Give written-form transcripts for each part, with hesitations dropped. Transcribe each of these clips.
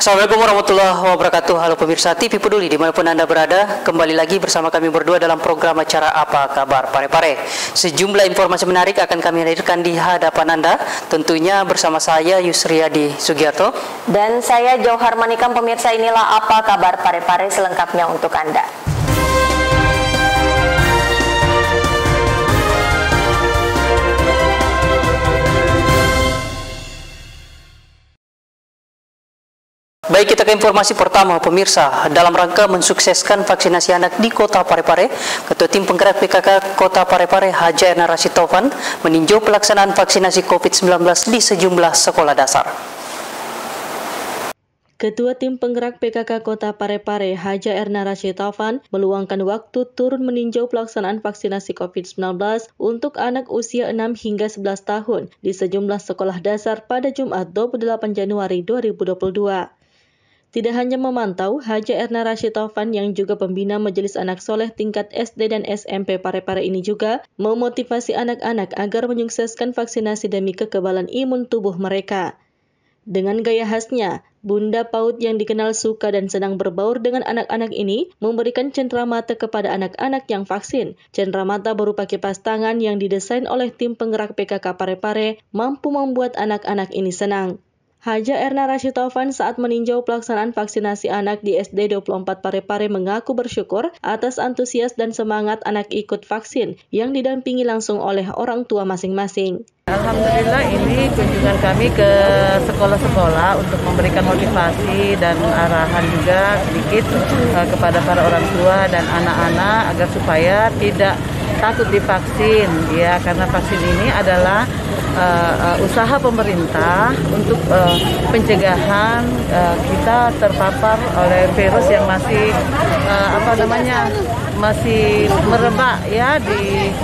Assalamualaikum warahmatullahi wabarakatuh. Halo pemirsa TV Peduli dimanapun Anda berada, kembali lagi bersama kami berdua dalam program acara Apa Kabar Parepare. Sejumlah informasi menarik akan kami hadirkan di hadapan Anda, tentunya bersama saya Yusriyadi Sugiarto dan saya Jauhar Manikam. Pemirsa, inilah Apa Kabar Parepare selengkapnya untuk Anda. Baik, kita ke informasi pertama pemirsa. Dalam rangka mensukseskan vaksinasi anak di Kota Parepare, Ketua Tim Penggerak PKK Kota Parepare Haja Erna Rashid Taufan meninjau pelaksanaan vaksinasi COVID-19 di sejumlah sekolah dasar. Ketua Tim Penggerak PKK Kota Parepare Haja Erna Rashid Taufan meluangkan waktu turun meninjau pelaksanaan vaksinasi COVID-19 untuk anak usia 6 hingga 11 tahun di sejumlah sekolah dasar pada Jumat 28 Januari 2022. Tidak hanya memantau, Haja Erna Rashid Taufan yang juga pembina Majelis Anak Soleh tingkat SD dan SMP Parepare ini juga memotivasi anak-anak agar menyukseskan vaksinasi demi kekebalan imun tubuh mereka. Dengan gaya khasnya, Bunda PAUD yang dikenal suka dan senang berbaur dengan anak-anak ini memberikan cenderamata kepada anak-anak yang vaksin. Cenderamata berupa kipas tangan yang didesain oleh tim penggerak PKK Parepare mampu membuat anak-anak ini senang. Haja Erna Rashid Taufan saat meninjau pelaksanaan vaksinasi anak di SD 24 Parepare mengaku bersyukur atas antusias dan semangat anak ikut vaksin yang didampingi langsung oleh orang tua masing-masing. Alhamdulillah, ini kunjungan kami ke sekolah-sekolah untuk memberikan motivasi dan arahan juga sedikit kepada para orang tua dan anak-anak agar supaya tidak takut divaksin, ya, karena vaksin ini adalah usaha pemerintah untuk pencegahan kita terpapar oleh virus yang masih masih merebak ya di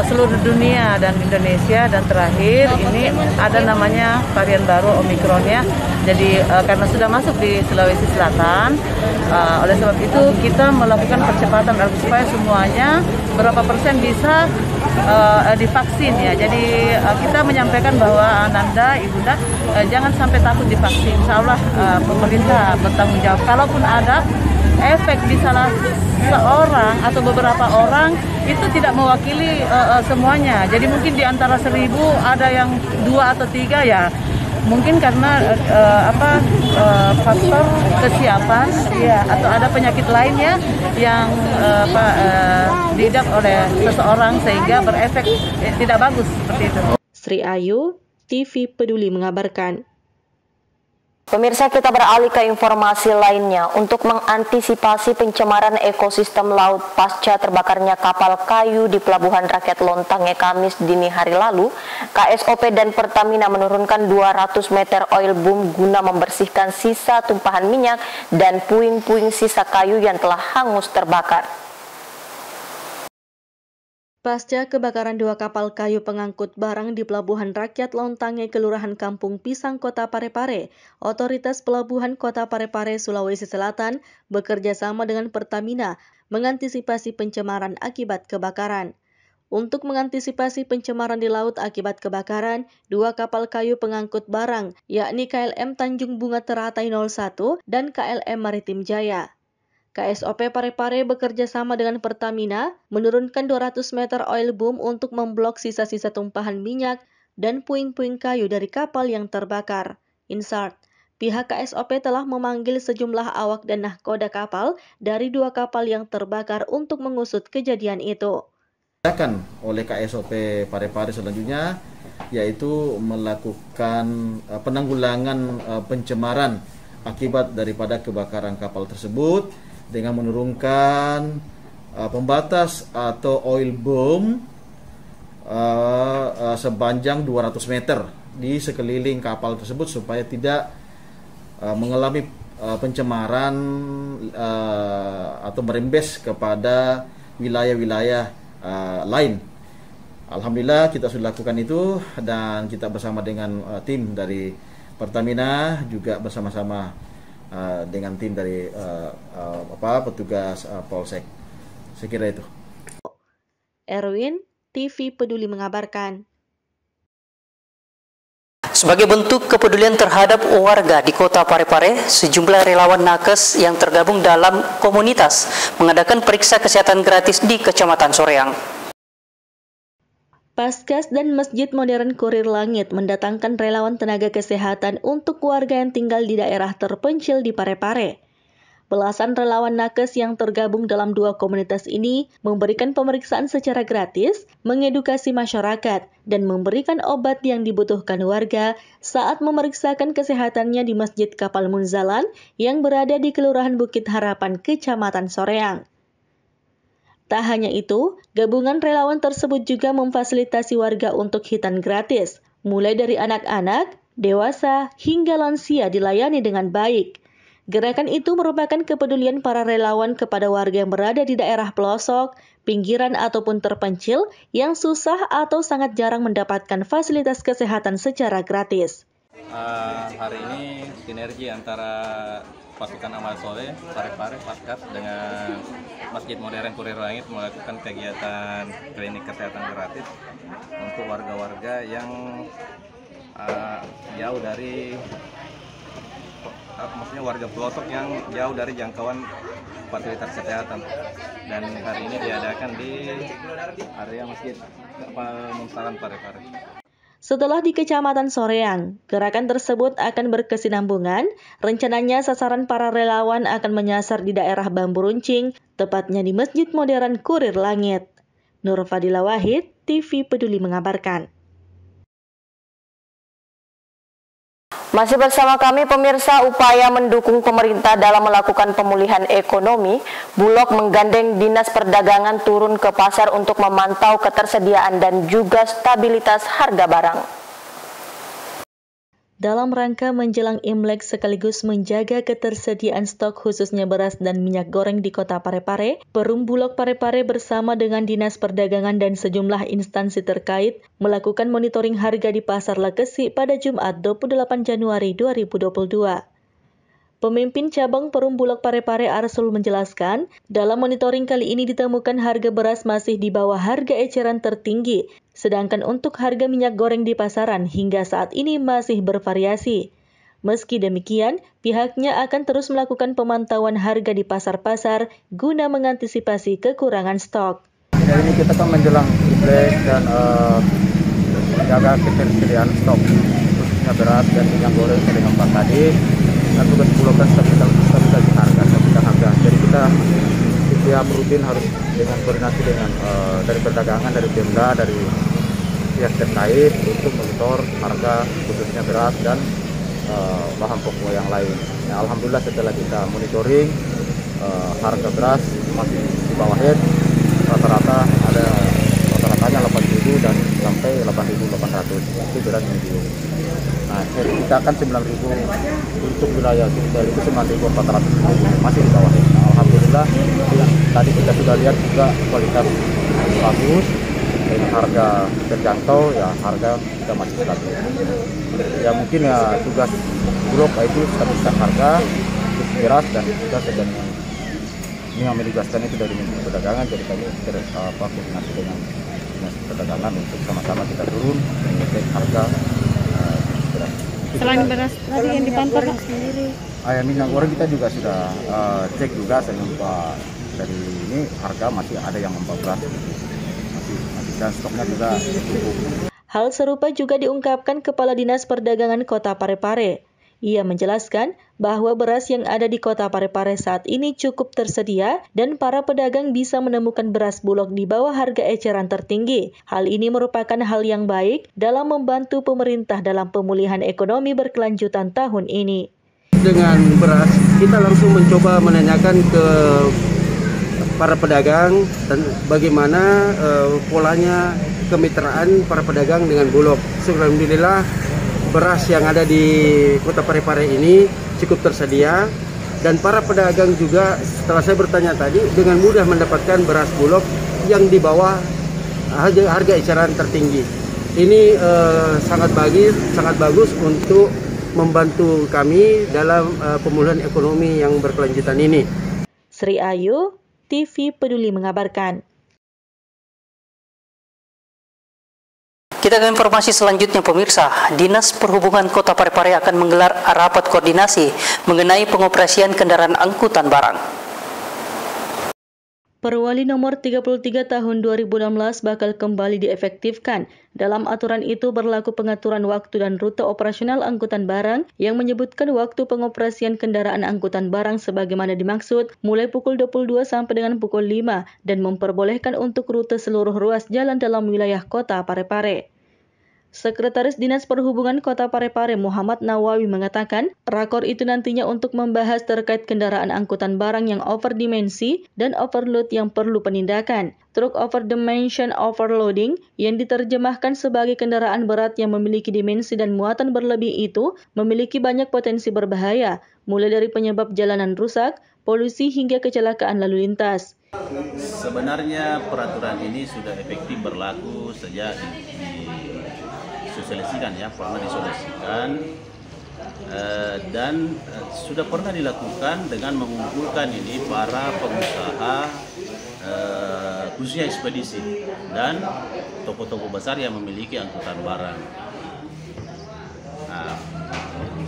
seluruh dunia dan Indonesia, dan terakhir ini ada namanya varian baru Omikron ya. Jadi karena sudah masuk di Sulawesi Selatan, oleh sebab itu kita melakukan percepatan supaya semuanya berapa persen bisa divaksin ya. Jadi kita menyampaikan bahwa Ananda, Ibunda, jangan sampai takut divaksin. Insya Allah pemerintah bertanggung jawab. Kalaupun ada efek di salah seorang atau beberapa orang, itu tidak mewakili semuanya. Jadi mungkin di antara 1.000 ada yang 2 atau 3 ya. Mungkin karena faktor kesiapan ya, atau ada penyakit lainnya yang diidap oleh seseorang sehingga berefek tidak bagus seperti itu. Sri Ayu, TV Peduli mengabarkan. Pemirsa, kita beralih ke informasi lainnya. Untuk mengantisipasi pencemaran ekosistem laut pasca terbakarnya kapal kayu di Pelabuhan Rakyat Lontange Kamis dini hari lalu, KSOP dan Pertamina menurunkan 200 meter oil boom guna membersihkan sisa tumpahan minyak dan puing-puing sisa kayu yang telah hangus terbakar. Pasca kebakaran 2 kapal kayu pengangkut barang di Pelabuhan Rakyat Lontange, Kelurahan Kampung Pisang, Kota Parepare, Otoritas Pelabuhan Kota Parepare, Sulawesi Selatan bekerja sama dengan Pertamina mengantisipasi pencemaran akibat kebakaran. Untuk mengantisipasi pencemaran di laut akibat kebakaran, 2 kapal kayu pengangkut barang, yakni KLM Tanjung Bunga Teratai 01 dan KLM Maritim Jaya. KSOP Parepare bekerja sama dengan Pertamina menurunkan 200 meter oil boom untuk memblok sisa-sisa tumpahan minyak dan puing-puing kayu dari kapal yang terbakar. Insert, pihak KSOP telah memanggil sejumlah awak dan nahkoda kapal dari 2 kapal yang terbakar untuk mengusut kejadian itu. Oleh KSOP Parepare selanjutnya yaitu melakukan penanggulangan pencemaran akibat daripada kebakaran kapal tersebut dengan menurunkan pembatas atau oil boom sepanjang 200 meter di sekeliling kapal tersebut supaya tidak mengalami pencemaran atau merembes kepada wilayah-wilayah lain. Alhamdulillah kita sudah lakukan itu, dan kita bersama dengan tim dari Pertamina juga bersama-sama dengan tim dari petugas Polsek. Saya kira itu. Erwin, TV Peduli mengabarkan. Sebagai bentuk kepedulian terhadap warga di Kota Parepare, sejumlah relawan nakes yang tergabung dalam komunitas mengadakan periksa kesehatan gratis di Kecamatan Soreang. Paskas dan Masjid Modern Kurir Langit mendatangkan relawan tenaga kesehatan untuk warga yang tinggal di daerah terpencil di Parepare. Belasan relawan nakes yang tergabung dalam dua komunitas ini memberikan pemeriksaan secara gratis, mengedukasi masyarakat, dan memberikan obat yang dibutuhkan warga saat memeriksakan kesehatannya di Masjid Kapal Munzalan yang berada di Kelurahan Bukit Harapan, Kecamatan Soreang. Tak hanya itu, gabungan relawan tersebut juga memfasilitasi warga untuk hitan gratis, mulai dari anak-anak, dewasa, hingga lansia dilayani dengan baik. Gerakan itu merupakan kepedulian para relawan kepada warga yang berada di daerah pelosok, pinggiran ataupun terpencil yang susah atau sangat jarang mendapatkan fasilitas kesehatan secara gratis. Hari ini sinergi antara Pasukan Amal Soleh, Parepare, Paskas dengan Masjid Modern Kurir Langit melakukan kegiatan klinik kesehatan gratis untuk warga-warga yang jauh dari maksudnya warga pelosok yang jauh dari jangkauan fasilitas kesehatan, dan hari ini diadakan di area Masjid Kapal Munzalan Parepare. Setelah di Kecamatan Soreang, gerakan tersebut akan berkesinambungan. Rencananya sasaran para relawan akan menyasar di daerah Bambu Runcing, tepatnya di Masjid Modern Kurir Langit. Nur Fadila Wahid, TV Peduli mengabarkan. Masih bersama kami pemirsa, upaya mendukung pemerintah dalam melakukan pemulihan ekonomi, Bulog menggandeng Dinas Perdagangan turun ke pasar untuk memantau ketersediaan dan juga stabilitas harga barang. Dalam rangka menjelang Imlek sekaligus menjaga ketersediaan stok khususnya beras dan minyak goreng di Kota Parepare, Perum Bulog Parepare bersama dengan Dinas Perdagangan dan sejumlah instansi terkait melakukan monitoring harga di Pasar Lekesi pada Jumat 28 Januari 2022. Pemimpin cabang Perum Bulog Parepare Arsul menjelaskan, dalam monitoring kali ini ditemukan harga beras masih di bawah harga eceran tertinggi, sedangkan untuk harga minyak goreng di pasaran hingga saat ini masih bervariasi. Meski demikian, pihaknya akan terus melakukan pemantauan harga di pasar-pasar guna mengantisipasi kekurangan stok. Hari ini kita kan menjelang Imlek dan menjaga ketersediaan stok, khususnya beras dan minyak goreng dengan Pak tadi. Dan tugas Bulog kan stabilisasi harga. Jadi kita setiap rutin harus dengan koordinasi dengan dari perdagangan, dari Pemda, dari pihak terkait untuk monitor harga khususnya beras dan bahan pokok yang lain. Ya, alhamdulillah setelah kita monitoring harga beras masih di bawah head, rata-ratanya 8.000 dan sampai 8.800 itu beras medium. Nah, kita kan 9.000 untuk wilayah Sulsel itu 9.400 masih di bawah. Nah, alhamdulillah yang tadi kita sudah lihat juga kualitas bagus dengan harga terjangkau, ya harga kita masih stabil. Ya mungkin ya tugas Bulog itu stabilisasi harga untuk beras dan kita sedang menjelaskan itu dari Menteri Perdagangan, jadi kami koordinasi dengan Dinas Perdagangan untuk sama-sama kita turun mengecek harga. Selain beras tadi yang dipantau Pak sendiri. Minyak goreng kita juga sudah cek juga dari ini harga masih ada yang 14, masih dan stoknya juga cukup. Hal serupa juga diungkapkan Kepala Dinas Perdagangan Kota Parepare. Ia menjelaskan bahwa beras yang ada di Kota Parepare saat ini cukup tersedia dan para pedagang bisa menemukan beras Bulog di bawah harga eceran tertinggi. Hal ini merupakan hal yang baik dalam membantu pemerintah dalam pemulihan ekonomi berkelanjutan tahun ini. Dengan beras, kita langsung mencoba menanyakan ke para pedagang dan bagaimana polanya kemitraan para pedagang dengan Bulog. Alhamdulillah beras yang ada di Kota Parepare ini cukup tersedia dan para pedagang juga setelah saya bertanya tadi dengan mudah mendapatkan beras Bulog yang di bawah harga eceran tertinggi. Ini sangat bagus untuk membantu kami dalam pemulihan ekonomi yang berkelanjutan ini. Sri Ayu, TV Peduli mengabarkan. Kita ke informasi selanjutnya pemirsa. Dinas Perhubungan Kota Parepare akan menggelar rapat koordinasi mengenai pengoperasian kendaraan angkutan barang. Perwali nomor 33 tahun 2016 bakal kembali diefektifkan. Dalam aturan itu berlaku pengaturan waktu dan rute operasional angkutan barang yang menyebutkan waktu pengoperasian kendaraan angkutan barang sebagaimana dimaksud mulai pukul 22 sampai dengan pukul 5 dan memperbolehkan untuk rute seluruh ruas jalan dalam wilayah Kota Parepare. Sekretaris Dinas Perhubungan Kota Parepare Muhammad Nawawi mengatakan, rakor itu nantinya untuk membahas terkait kendaraan angkutan barang yang overdimensi dan overload yang perlu penindakan. Truk overdimension overloading yang diterjemahkan sebagai kendaraan berat yang memiliki dimensi dan muatan berlebih itu memiliki banyak potensi berbahaya, mulai dari penyebab jalanan rusak, polusi hingga kecelakaan lalu lintas. Sebenarnya peraturan ini sudah efektif berlaku sejak disosialisasikan ya, pernah disosialisasikan dan sudah pernah dilakukan dengan mengumpulkan ini para pengusaha khususnya ekspedisi dan toko-toko besar yang memiliki angkutan barang. Nah,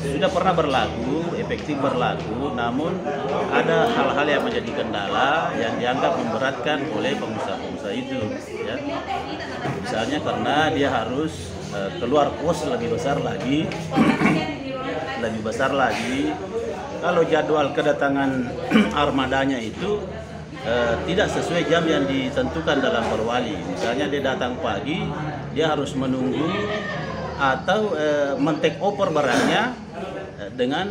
sudah pernah berlaku, efektif berlaku, namun ada hal-hal yang menjadi kendala yang dianggap memberatkan oleh pengusaha-pengusaha itu. Ya. Misalnya karena dia harus keluar kos lebih besar lagi, Kalau jadwal kedatangan armadanya itu tidak sesuai jam yang ditentukan dalam perwali. Misalnya dia datang pagi, dia harus menunggu atau men-take over barangnya dengan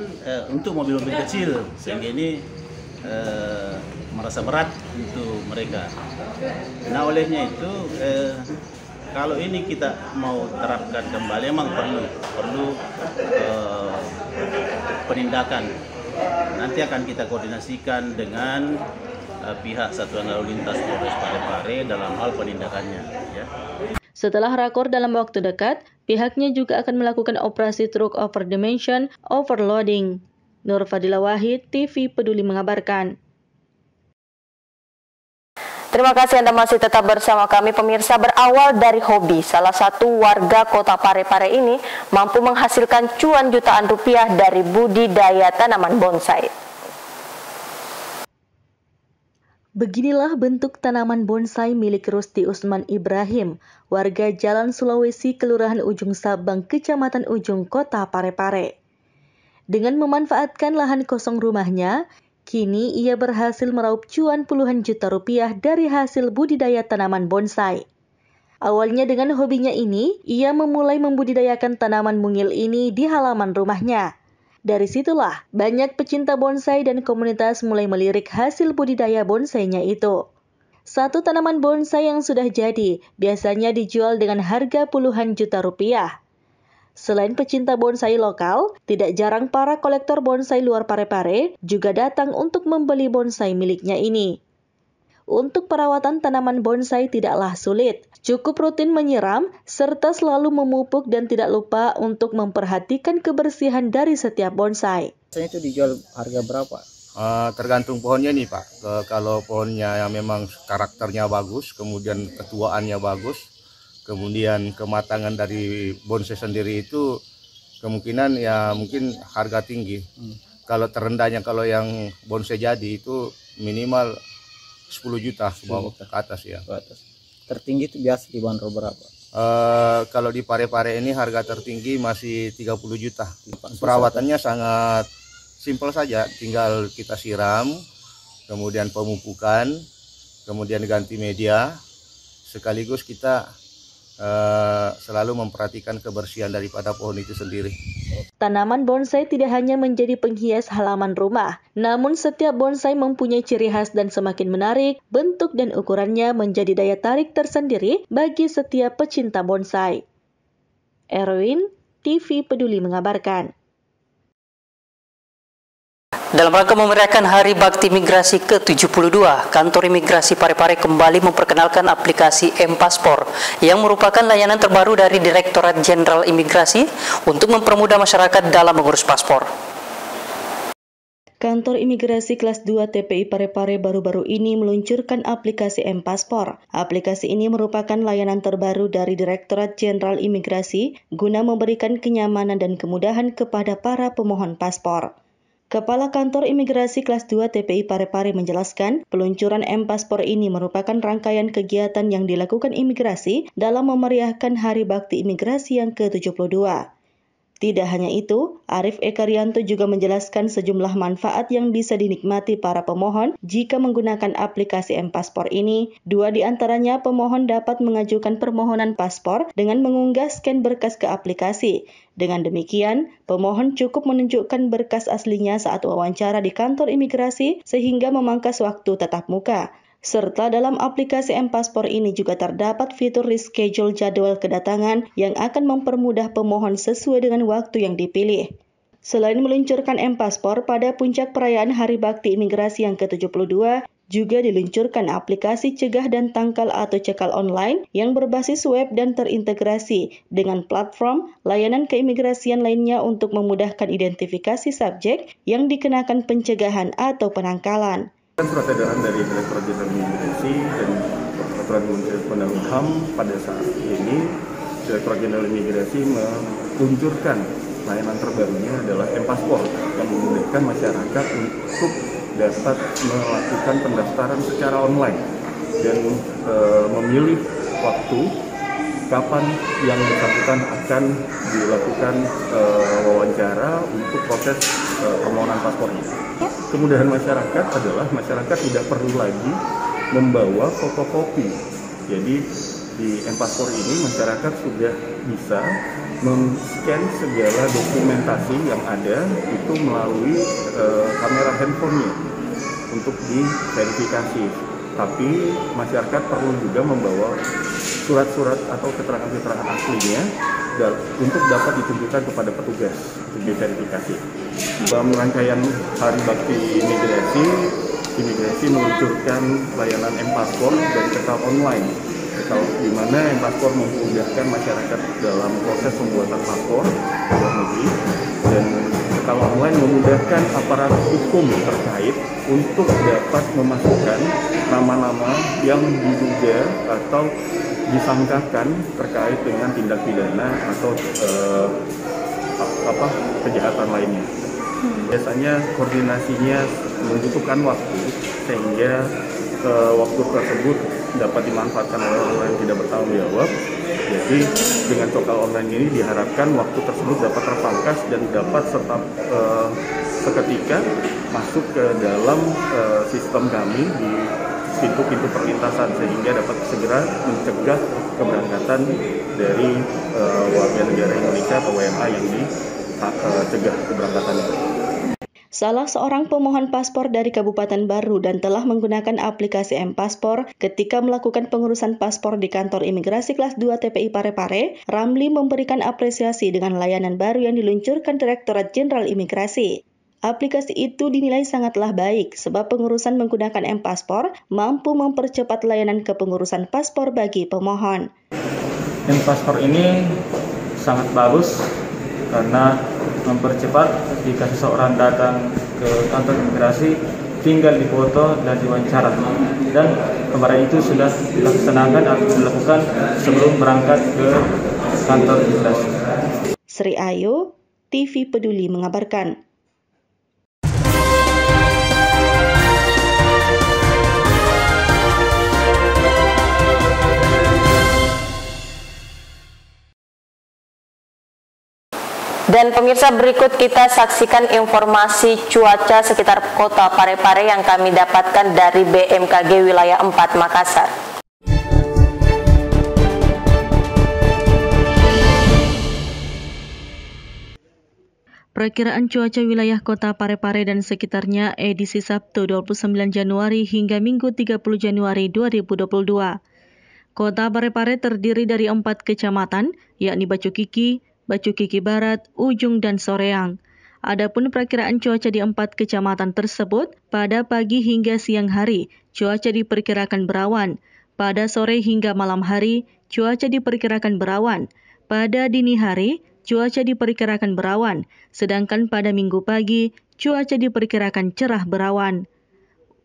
untuk mobil-mobil kecil, sehingga ini merasa berat untuk mereka. Nah, olehnya itu kalau ini kita mau terapkan kembali, memang perlu penindakan. Nanti akan kita koordinasikan dengan pihak Satuan Lalu Lintas Polres Parepare dalam hal penindakannya. Ya. Setelah rakor dalam waktu dekat, pihaknya juga akan melakukan operasi truk overdimension overloading. Nur Fadila Wahid, TV Peduli mengabarkan. Terima kasih Anda masih tetap bersama kami pemirsa. Berawal dari hobi, salah satu warga Kota Parepare ini mampu menghasilkan cuan jutaan rupiah dari budidaya tanaman bonsai. Beginilah bentuk tanaman bonsai milik Rusti Usman Ibrahim, warga Jalan Sulawesi, Kelurahan Ujung Sabang, Kecamatan Ujung, Kota Parepare. Dengan memanfaatkan lahan kosong rumahnya, kini ia berhasil meraup cuan puluhan juta rupiah dari hasil budidaya tanaman bonsai. Awalnya dengan hobinya ini, ia memulai membudidayakan tanaman mungil ini di halaman rumahnya. Dari situlah banyak pecinta bonsai dan komunitas mulai melirik hasil budidaya bonsainya itu. Satu tanaman bonsai yang sudah jadi biasanya dijual dengan harga puluhan juta rupiah. Selain pecinta bonsai lokal, tidak jarang para kolektor bonsai luar Parepare juga datang untuk membeli bonsai miliknya ini. Untuk perawatan tanaman bonsai tidaklah sulit. Cukup rutin menyiram, serta selalu memupuk dan tidak lupa untuk memperhatikan kebersihan dari setiap bonsai. Biasanya itu dijual harga berapa? Tergantung pohonnya nih Pak. Kalau pohonnya yang memang karakternya bagus, kemudian ketuaannya bagus, kemudian kematangan dari bonsai sendiri itu kemungkinan ya mungkin harga tinggi. Kalau terendahnya, kalau yang bonsai jadi itu minimal 10 juta ke bawah ke atas ya. Tertinggi itu biasa dibanderol berapa? Kalau di Parepare ini harga tertinggi masih 30 juta. Perawatannya sangat simpel saja, tinggal kita siram, kemudian pemupukan, kemudian ganti media, sekaligus kita selalu memperhatikan kebersihan daripada pohon itu sendiri. Tanaman bonsai tidak hanya menjadi penghias halaman rumah, namun setiap bonsai mempunyai ciri khas dan semakin menarik, bentuk dan ukurannya menjadi daya tarik tersendiri bagi setiap pecinta bonsai. Erwin, TV Peduli mengabarkan. Dalam rangka memeriahkan Hari Bakti Migrasi ke-72, Kantor Imigrasi Parepare kembali memperkenalkan aplikasi M-Paspor yang merupakan layanan terbaru dari Direktorat Jenderal Imigrasi untuk mempermudah masyarakat dalam mengurus paspor. Kantor Imigrasi Kelas 2 TPI Parepare baru-baru ini meluncurkan aplikasi M-Paspor. Aplikasi ini merupakan layanan terbaru dari Direktorat Jenderal Imigrasi guna memberikan kenyamanan dan kemudahan kepada para pemohon paspor. Kepala Kantor Imigrasi Kelas 2 TPI Parepare menjelaskan, peluncuran M-Paspor ini merupakan rangkaian kegiatan yang dilakukan imigrasi dalam memeriahkan Hari Bakti Imigrasi yang ke-72. Tidak hanya itu, Arif Ekarianto juga menjelaskan sejumlah manfaat yang bisa dinikmati para pemohon jika menggunakan aplikasi M-Paspor ini. 2 di antaranya, pemohon dapat mengajukan permohonan paspor dengan mengunggah scan berkas ke aplikasi. Dengan demikian, pemohon cukup menunjukkan berkas aslinya saat wawancara di kantor imigrasi sehingga memangkas waktu tatap muka. Serta dalam aplikasi M-Paspor ini juga terdapat fitur reschedule jadwal kedatangan yang akan mempermudah pemohon sesuai dengan waktu yang dipilih. Selain meluncurkan M-Paspor, pada puncak perayaan Hari Bakti Imigrasi yang ke-72, juga diluncurkan aplikasi cegah dan tangkal atau cekal online yang berbasis web dan terintegrasi dengan platform layanan keimigrasian lainnya untuk memudahkan identifikasi subjek yang dikenakan pencegahan atau penangkalan. Surat edaran dari Direktorat Jenderal Imigrasi dan Peraturan Menteri Hukum HAM pada saat ini, Direktorat Jenderal Imigrasi meluncurkan layanan terbarunya adalah M-Paspor yang memudahkan masyarakat untuk dapat melakukan pendaftaran secara online dan memilih waktu kapan yang bersangkutan akan dilakukan wawancara untuk proses permohonan paspornya. Kemudahan masyarakat adalah masyarakat tidak perlu lagi membawa fotokopi. Jadi di M-Paspor ini masyarakat sudah bisa men-scan segala dokumentasi yang ada itu melalui kamera handphonenya untuk diverifikasi. Tapi masyarakat perlu juga membawa surat-surat atau keterangan-keterangan aslinya untuk dapat ditunjukkan kepada petugas untuk diverifikasi. Dalam rangkaian Hari Bakti Imigrasi meluncurkan layanan M-Paspor dan cekal online, di mana M-Paspor memudahkan masyarakat dalam proses pembuatan paspor luar negeri, dan cekal online memudahkan aparat hukum terkait untuk dapat memasukkan nama-nama yang diduga atau disangkakan terkait dengan tindak pidana atau kejahatan lainnya. Biasanya koordinasinya membutuhkan waktu sehingga waktu tersebut dapat dimanfaatkan oleh orang yang tidak bertanggung jawab. Jadi dengan cekal online ini diharapkan waktu tersebut dapat terpangkas dan dapat seketika masuk ke dalam sistem kami di pintu-pintu perlintasan sehingga dapat segera mencegah keberangkatan dari warga negara Indonesia atau WNA yang dicegah keberangkatannya. Salah seorang pemohon paspor dari Kabupaten Baru dan telah menggunakan aplikasi M-Paspor ketika melakukan pengurusan paspor di kantor imigrasi kelas 2 TPI Parepare, Ramli memberikan apresiasi dengan layanan baru yang diluncurkan Direktorat Jenderal Imigrasi. Aplikasi itu dinilai sangatlah baik sebab pengurusan menggunakan M-Paspor mampu mempercepat layanan kepengurusan paspor bagi pemohon. M-Paspor ini sangat bagus karena mempercepat jika seseorang datang ke kantor imigrasi tinggal difoto dan diwawancara, dan kemarin itu sudah dilaksanakan atau dilakukan sebelum berangkat ke kantor imigrasi. Sri Ayu, TV Peduli mengabarkan. Dan pemirsa, berikut kita saksikan informasi cuaca sekitar kota Parepare yang kami dapatkan dari BMKG Wilayah 4 Makassar. Perakiraan cuaca wilayah kota Parepare dan sekitarnya edisi Sabtu 29 Januari hingga Minggu 30 Januari 2022. Kota Parepare terdiri dari 4 kecamatan, yakni Bacukiki, Bacukiki Barat, Ujung, dan Soreang. Adapun perakiraan cuaca di 4 kecamatan tersebut, pada pagi hingga siang hari, cuaca diperkirakan berawan. Pada sore hingga malam hari, cuaca diperkirakan berawan. Pada dini hari, cuaca diperkirakan berawan. Sedangkan pada minggu pagi, cuaca diperkirakan cerah berawan.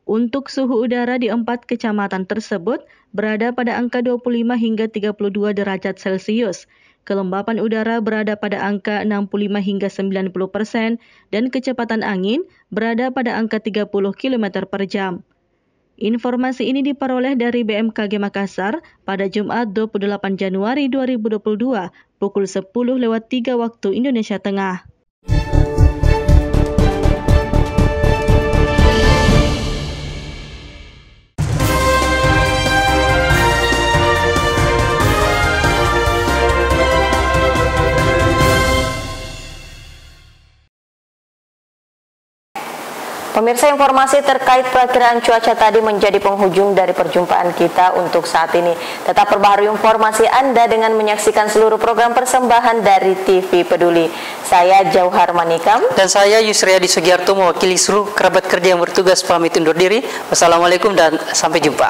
Untuk suhu udara di 4 kecamatan tersebut berada pada angka 25 hingga 32 derajat Celcius. Kelembapan udara berada pada angka 65 hingga 90% dan kecepatan angin berada pada angka 30 km per jam. Informasi ini diperoleh dari BMKG Makassar pada Jumat 28 Januari 2022 pukul 10:03 waktu Indonesia Tengah. Pemirsa, informasi terkait perakiraan cuaca tadi menjadi penghujung dari perjumpaan kita untuk saat ini. Tetap perbaharui informasi Anda dengan menyaksikan seluruh program persembahan dari TV Peduli. Saya Jauhar Manikam. Dan saya Yusriadi Sugiarto mewakili seluruh kerabat kerja yang bertugas pamit undur diri. Wassalamualaikum dan sampai jumpa.